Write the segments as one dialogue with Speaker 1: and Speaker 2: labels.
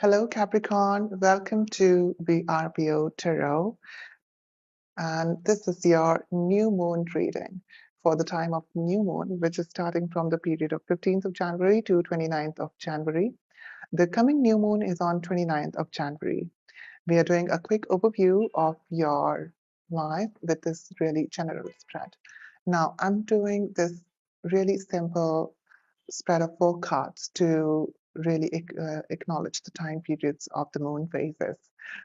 Speaker 1: Hello, Capricorn. Welcome to the RPO Tarot. And this is your new moon reading for the time of new moon, which is starting from the period of 15th of January to 29th of January. The coming new moon is on 29th of January. We are doing a quick overview of your life with this really general spread. Now, I'm doing this really simple spread of 4 cards to really acknowledge the time periods of the moon phases.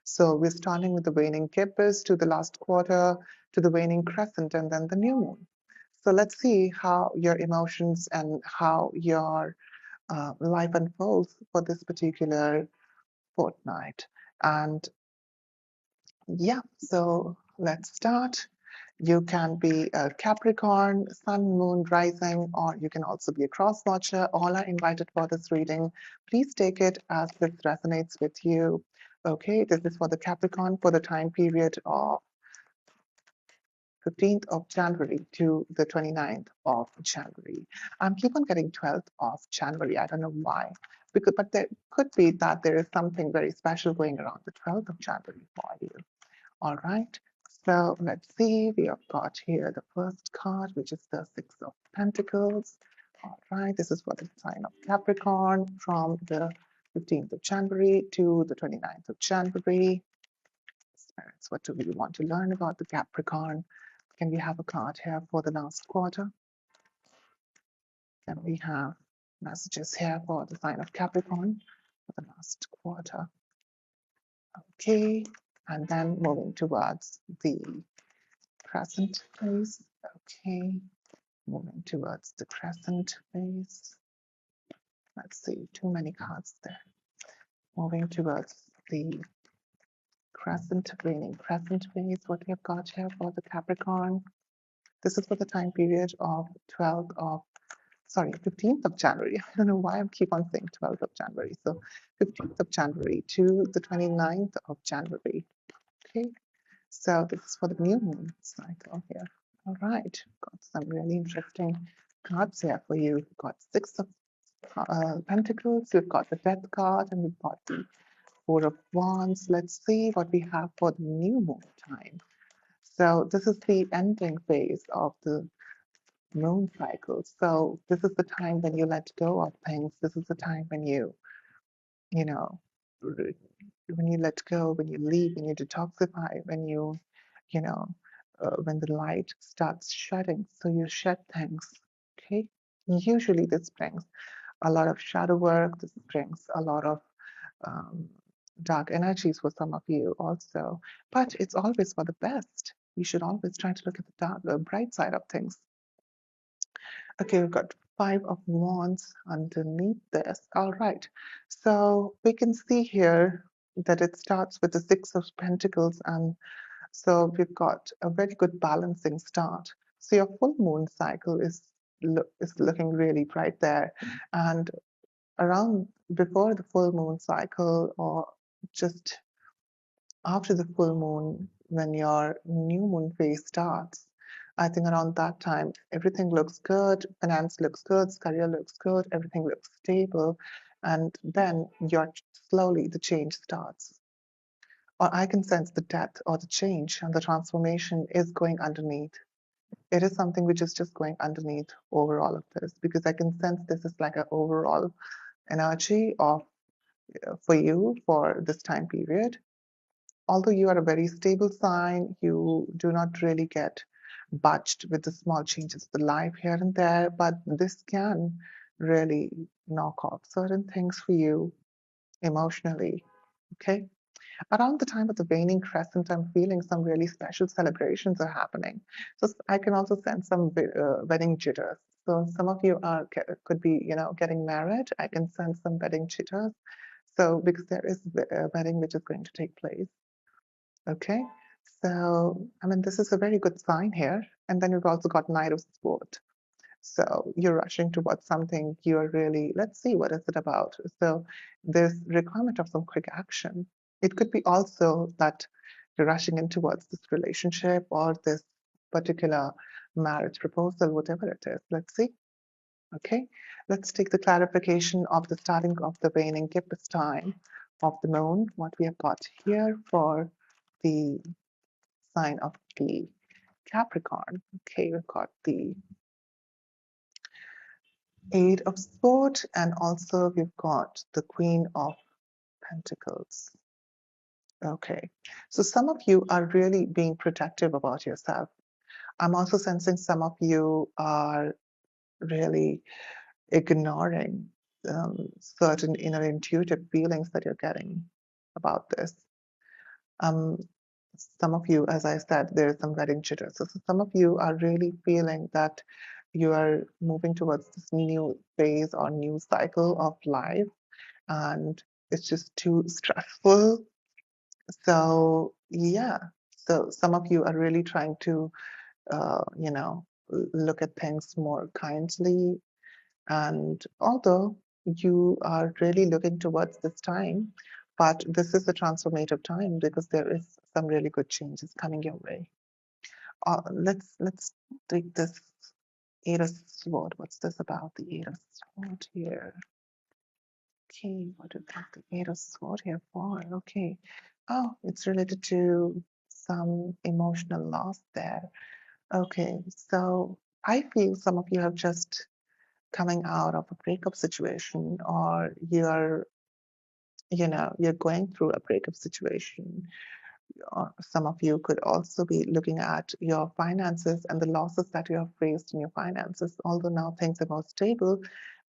Speaker 1: So we're starting with the waning gibbous to the last quarter, to the waning crescent, and then the new moon. So let's see how your emotions and how your life unfolds for this particular fortnight. And yeah, so let's start. You can be a Capricorn, Sun, Moon, Rising, or you can also be a cross watcher. All are invited for this reading. Please take it as this resonates with you. Okay, this is for the Capricorn for the time period of 15th of January to the 29th of January. I'm keep on getting 12th of January. I don't know why. But there could be that there is something very special going around the 12th of January for you. All right, so let's see. We have got here the first card, which is the Six of Pentacles. All right, this is for the sign of Capricorn from the 15th of January to the 29th of January. Spirits, what do we want to learn about the Capricorn? Can we have a card here for the last quarter? Can we have messages here for the sign of Capricorn for the last quarter? Okay, and then moving towards the crescent phase. Okay, moving towards the crescent phase. Let's see, too many cards there. Moving towards the crescent, waning crescent phase. What we have got here for the Capricorn. This is for the time period of 15th of January. I don't know why I keep on saying 12th of January. So 15th of January to the 29th of January. Okay, so this is for the new moon cycle here. All right, got some really interesting cards here for you. We've got Six of Pentacles, we've got the Death card, and we've got the Four of Wands. Let's see what we have for the new moon time. So this is the ending phase of the moon cycle. So this is the time when you let go of things. This is the time when you know, when you let go, when you leave, when you detoxify, when you know, when the light starts shedding. So you shed things, okay? Usually this brings a lot of shadow work. This brings a lot of dark energies for some of you also. But it's always for the best. You should always try to look at the bright side of things. Okay, we've got Five of Wands underneath this. All right, so we can see here that it starts with the Six of Pentacles, and so we've got a very good balancing start. So your full moon cycle is looking really bright there, and around before the full moon cycle or just after the full moon, when your new moon phase starts, I think around that time, everything looks good, finance looks good, career looks good, everything looks stable. And then slowly the change starts. Or I can sense the death or the change and the transformation is going underneath. It is something which is just going underneath over all of this, because I can sense this is like an overall energy of for you for this time period. Although you are a very stable sign, you do not really get budged with the small changes of the life here and there, but this can really knock off certain things for you emotionally. Okay. Around the time of the waning crescent, I'm feeling some really special celebrations are happening. So I can also sense some wedding jitters. So some of you could be, getting married. I can sense some wedding jitters. So because there is a wedding which is going to take place. Okay, so I mean, this is a very good sign here. And then we've also got Knight of Swords. So you're rushing towards something you're really, let's see, what is it about? So there's requirement of some quick action. It could be also that you're rushing in towards this relationship or this particular marriage proposal, whatever it is. Let's see. Okay, let's take the clarification of the starting of the waning gibbous time of the moon, what we have got here for the sign of the Capricorn. Okay, we've got the Eight of Swords, and also we've got the Queen of Pentacles. Okay, so some of you are really being protective about yourself. I'm also sensing some of you are really ignoring certain inner intuitive feelings that you're getting about this. Um, some of you, as I said, there is some wedding jitter. So some of you are really feeling that you are moving towards this new phase or new cycle of life, and it's just too stressful. So yeah, so some of you are really trying to, look at things more kindly. And although you are really looking towards this time, but this is a transformative time because there is some really good changes coming your way. Let's take this Eight of Sword. What's this about the Eight of Sword here? Okay, what do we have the Eight of Sword here for? Okay. Oh, it's related to some emotional loss there. Okay, so I feel some of you have just coming out of a breakup situation, or you're going through a breakup situation. Some of you could also be looking at your finances and the losses that you have faced in your finances, although now things are more stable,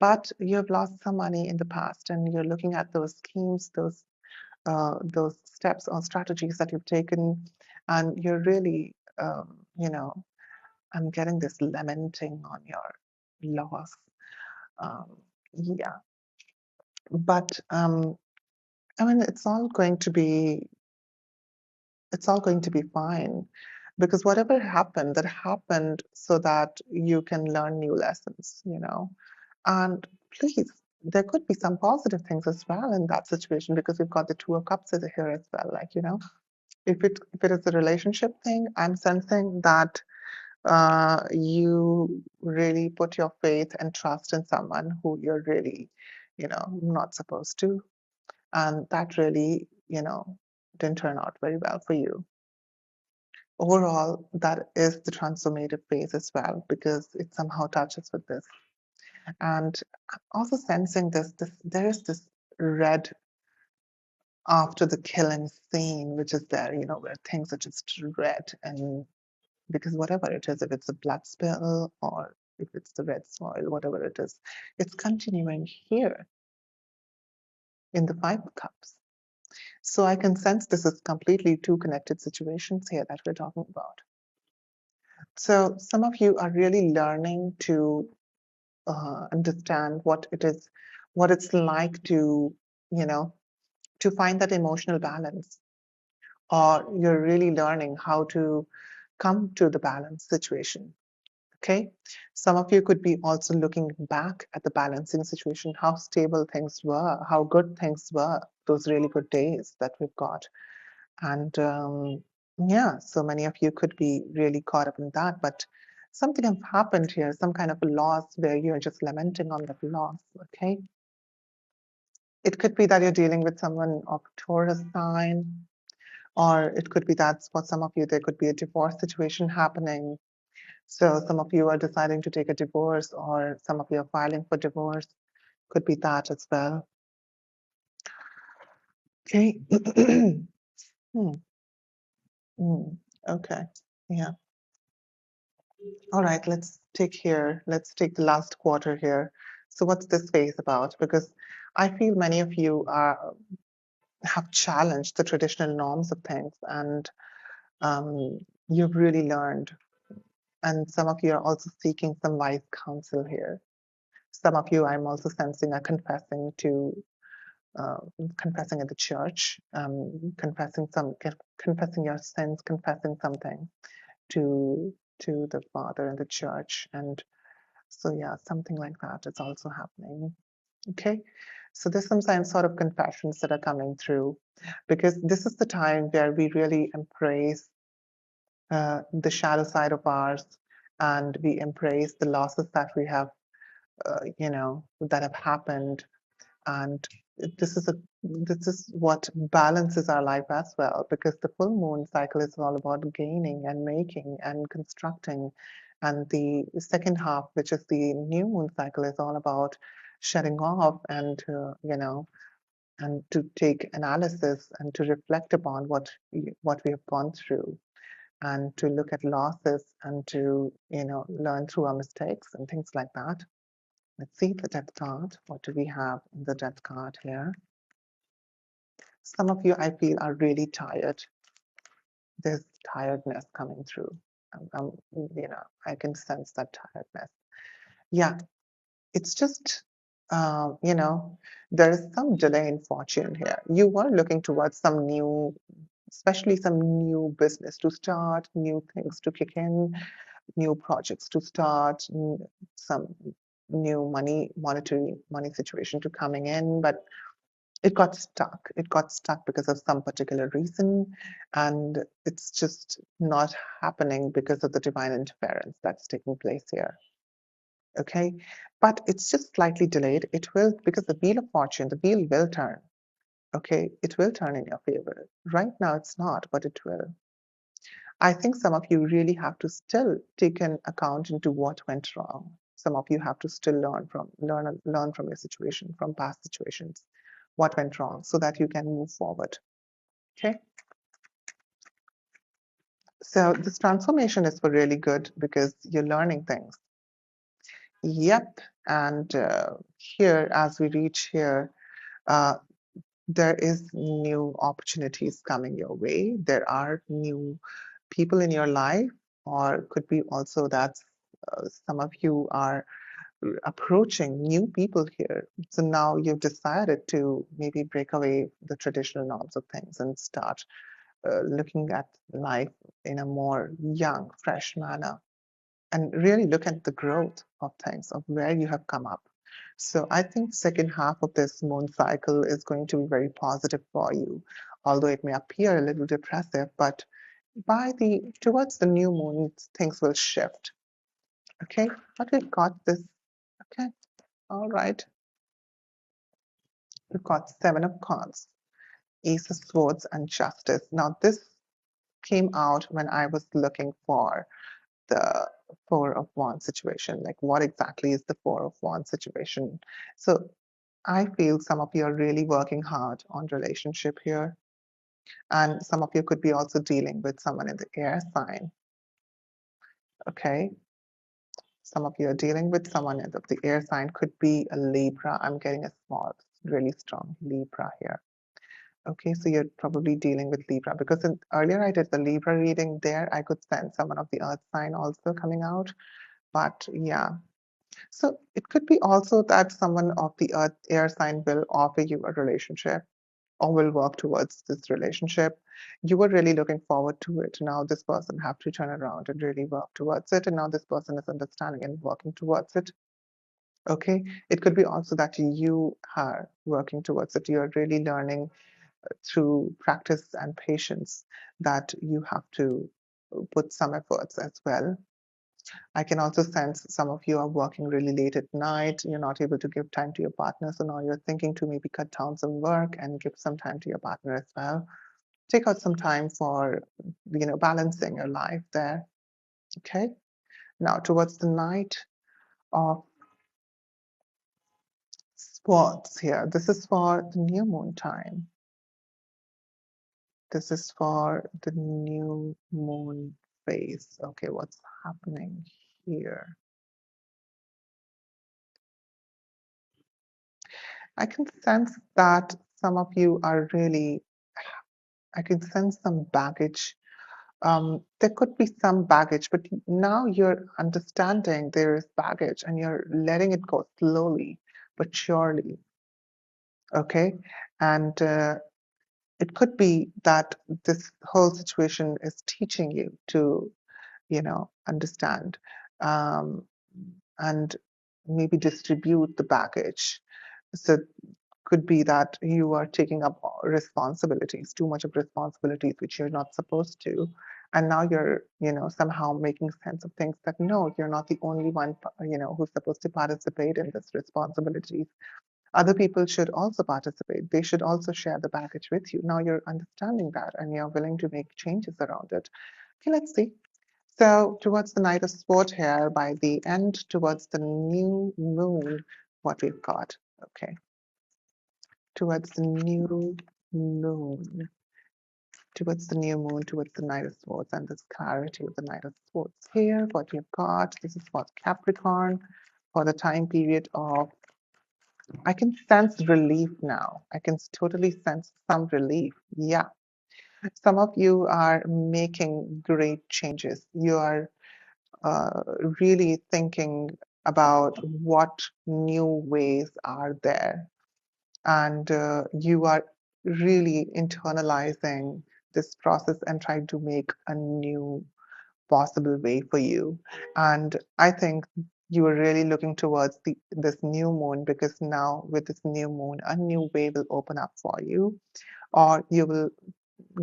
Speaker 1: but you have lost some money in the past, and you're looking at those schemes, those steps or strategies that you've taken, and you're really, I'm getting this lamenting on your loss. Um, yeah, but I mean, it's all going to be fine, because whatever happened, that happened so that you can learn new lessons. And please, there could be some positive things as well in that situation, because we've got the Two of Cups here as well. If it is a relationship thing, I'm sensing that you really put your faith and trust in someone who you're really, not supposed to. And that really, didn't turn out very well for you. Overall, that is the transformative phase as well, because it somehow touches with this. And I'm also sensing there is this red after the killing scene, which is there, where things are just red. And because whatever it is, if it's a blood spill or if it's the red soil, whatever it is, it's continuing here in the Five of Cups. So I can sense this is completely two connected situations here that we're talking about. So some of you are really learning to understand what it's like to, to find that emotional balance, or you're really learning how to come to the balance situation. Okay, some of you could be also looking back at the balancing situation, how stable things were, how good things were, those really good days that we've got. And yeah, so many of you could be really caught up in that, but something have happened here, some kind of a loss where you're just lamenting on that loss. Okay, it could be that you're dealing with someone of Taurus sign, or it could be that for some of you there could be a divorce situation happening. So some of you are deciding to take a divorce, or some of you are filing for divorce. Could be that as well. Okay. Hmm. Okay. Yeah. All right. Let's take the last quarter here. So what's this phase about? Because I feel many of you have challenged the traditional norms of things, and you've really learned. And some of you are also seeking some wise counsel here. Some of you, I'm also sensing, are uh, confessing at the church, confessing your sins, confessing something to the Father and the church. And so yeah, something like that is also happening. Okay, so there's some sort of confessions that are coming through, because this is the time where we really embrace the shadow side of ours, and we embrace the losses that we have, that have happened, and this is what balances our life as well, because the full moon cycle is all about gaining and making and constructing, and the second half, which is the new moon cycle, is all about shutting off and and to take analysis and to reflect upon what we have gone through, and to look at losses and to learn through our mistakes and things like that. Let's see the death card. What do we have in the death card here? Some of you, I feel, are really tired. There's tiredness coming through. I can sense that tiredness. Yeah, it's just, there is some delay in fortune here. You were looking towards some new, especially some new business to start, new things to kick in, new projects to start, some new monetary money situation to coming in, but it got stuck. It got stuck because of some particular reason, and it's just not happening because of the divine interference that's taking place here. Okay, but it's just slightly delayed. It will, because the wheel of fortune, the wheel will turn. Okay, it will turn in your favor. Right now it's not, but it will. I think some of you really have to still take an account into what went wrong. Some of you have to still learn from your situation, from past situations, what went wrong, so that you can move forward. Okay. So this transformation is for really good because you're learning things. Yep. And here, as we reach here, uh, there is new opportunities coming your way. There are new people in your life, or could be also that some of you are approaching new people here. So now you've decided to maybe break away the traditional norms of things and start looking at life in a more young, fresh manner, and really look at the growth of things, of where you have come up. So I think second half of this moon cycle is going to be very positive for you, although it may appear a little depressive, but towards the new moon, things will shift. Okay, but we've got this. Okay, all right. We've got Seven of Cups, Ace of Swords, and Justice. Now this came out when I was looking for the Four of Wands situation. Like, what exactly is the Four of Wands situation? So I feel some of you are really working hard on relationship here. And some of you could be also dealing with someone in the air sign. Okay. Some of you are dealing with someone in the air sign, could be a Libra. I'm getting a small, really strong Libra here. Okay, so you're probably dealing with Libra, because earlier I did the Libra reading there. I could sense someone of the earth sign also coming out. But yeah, so it could be also that someone of the earth air sign will offer you a relationship or will work towards this relationship. You were really looking forward to it. Now this person have to turn around and really work towards it. And now this person is understanding and working towards it. Okay, it could be also that you are working towards it. You're really learning through practice and patience that you have to put some efforts as well. I can also sense some of you are working really late at night. You're not able to give time to your partner. So now you're thinking to maybe cut down some work and give some time to your partner as well. Take out some time for, balancing your life there. Okay. Now towards the night of Swords here. This is for the new moon time. This is for the new moon phase. Okay, what's happening here? I can sense that some of you are really, I can sense some baggage. There could be some baggage, but now you're understanding there is baggage and you're letting it go slowly but surely. Okay, and it could be that this whole situation is teaching you to, understand, um, and maybe distribute the baggage. So could be that you are taking up responsibilities, too much of responsibilities which you're not supposed to. And now you're, somehow making sense of things that no, you're not the only one, who's supposed to participate in this responsibilities. Other people should also participate. They should also share the baggage with you. Now you're understanding that and you're willing to make changes around it. Okay, let's see. So towards the Knight of Swords here, by the end, towards the new moon, what we've got. Okay, towards the new moon, towards the new moon, towards the Knight of Swords, and this clarity with the Knight of Swords here. What you've got, this is for Capricorn, for the time period of, I can sense relief now. I can totally sense some relief. Yeah. Some of you are making great changes. You are uh, really thinking about what new ways are there. And you are really internalizing this process and trying to make a new possible way for you. And I think you are really looking towards this new moon, because now with this new moon, a new way will open up for you, or you will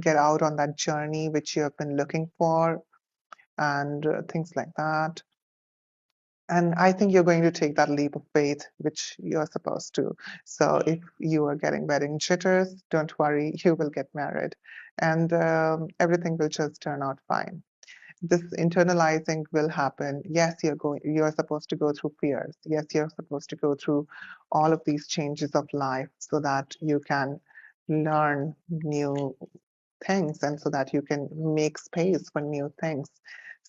Speaker 1: get out on that journey which you have been looking for, and things like that. And I think you're going to take that leap of faith, which you're supposed to. So if you are getting wedding jitters, don't worry, you will get married, and everything will just turn out fine. This internalizing will happen. Yes, you're supposed to go through fears. Yes, you're supposed to go through all of these changes of life so that you can learn new things and so that you can make space for new things.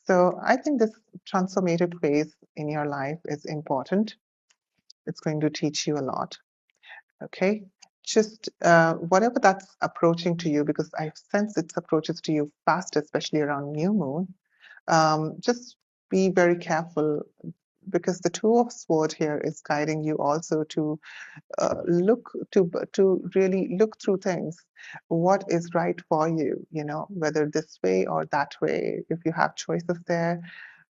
Speaker 1: So I think this transformative phase in your life is important. It's going to teach you a lot. Okay. Just whatever that's approaching to you, because I sense it approaches to you fast, especially around new moon. Just be very careful, because the Two of Sword here is guiding you also to look to really look through things, what is right for you, whether this way or that way. If you have choices there,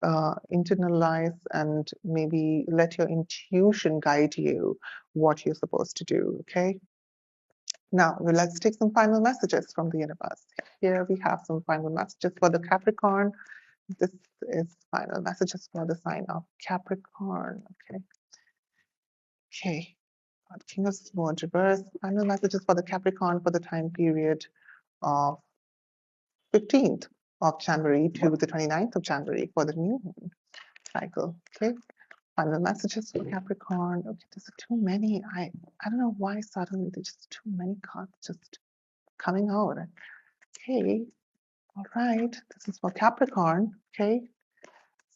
Speaker 1: internalize and maybe let your intuition guide you what you're supposed to do. Okay, now let's take some final messages from the universe. Here we have some final messages for the Capricorn. This is final messages for the sign of Capricorn. Okay. King of Swords reverse. Final messages for the Capricorn for the time period of 15th of January to the 29th of January for the new moon cycle. Okay. Final messages for Capricorn. Okay, there's too many. I don't know why suddenly there's just too many cards just coming out. Okay. All right. This is for Capricorn. Okay.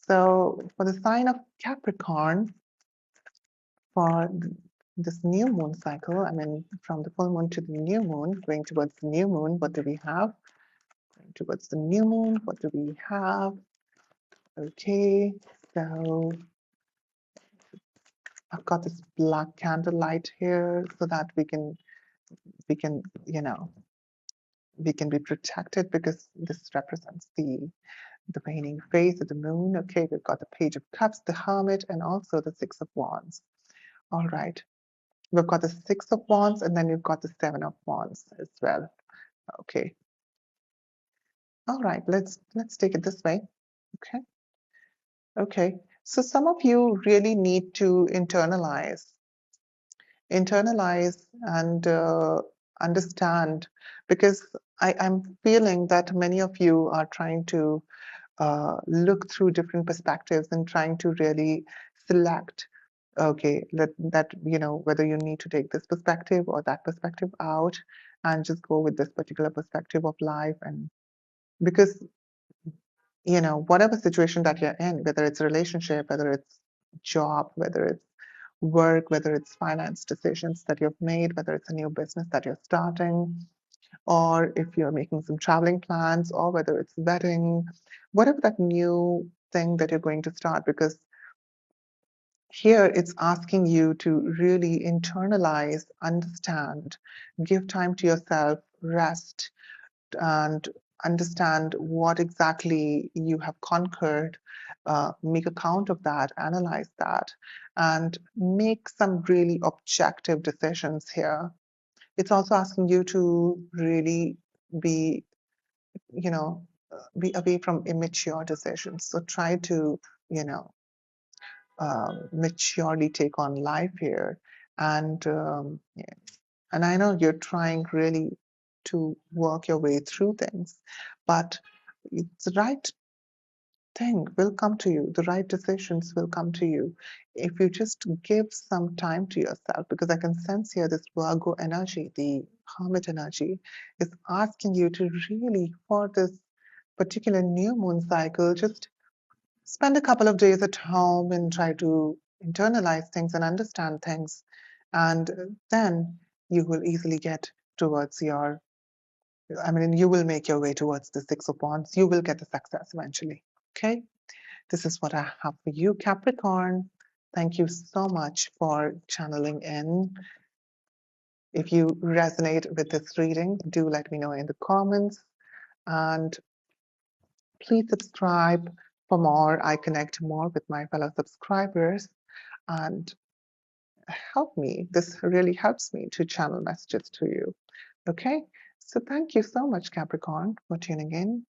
Speaker 1: So for the sign of Capricorn, for this new moon cycle, I mean, from the full moon to the new moon, going towards the new moon, what do we have? Going towards the new moon, what do we have? Okay, so I've got this black candlelight here so that we can, we can be protected, because this represents the waning phase of the moon. Okay, we've got the Page of Cups, the Hermit, and also the Six of Wands. All right. We've got the Six of Wands, and then we've got the Seven of Wands as well. Okay. All right, let's take it this way. Okay. Okay. So some of you really need to internalize and understand, because I'm feeling that many of you are trying to look through different perspectives and trying to really select, okay, that whether you need to take this perspective or that perspective out and just go with this particular perspective of life. And because whatever situation that you're in, whether it's a relationship, whether it's job, whether it's work, whether it's finance decisions that you've made, whether it's a new business that you're starting, or if you're making some traveling plans, or whether it's wedding, whatever that new thing that you're going to start, because here it's asking you to really internalize, understand, give time to yourself, rest, and understand what exactly you have conquered, make account of that, analyze that, and make some really objective decisions here. It's also asking you to really be, be away from immature decisions. So try to, maturely take on life here And yeah, and I know you're trying really to work your way through things, but the right thing will come to you. The right decisions will come to you if you just give some time to yourself. Because I can sense here this Virgo energy, the Hermit energy, is asking you to really, for this particular new moon cycle, just spend a couple of days at home and try to internalize things and understand things. And then you will easily get towards your, I mean, you will make your way towards the Six of Wands. You will get the success eventually. Okay. This is what I have for you, Capricorn. Thank you so much for channeling in. If you resonate with this reading, do let me know in the comments. And please subscribe for more. I connect more with my fellow subscribers and help me. This really helps me to channel messages to you. Okay? So thank you so much, Capricorn, for tuning in.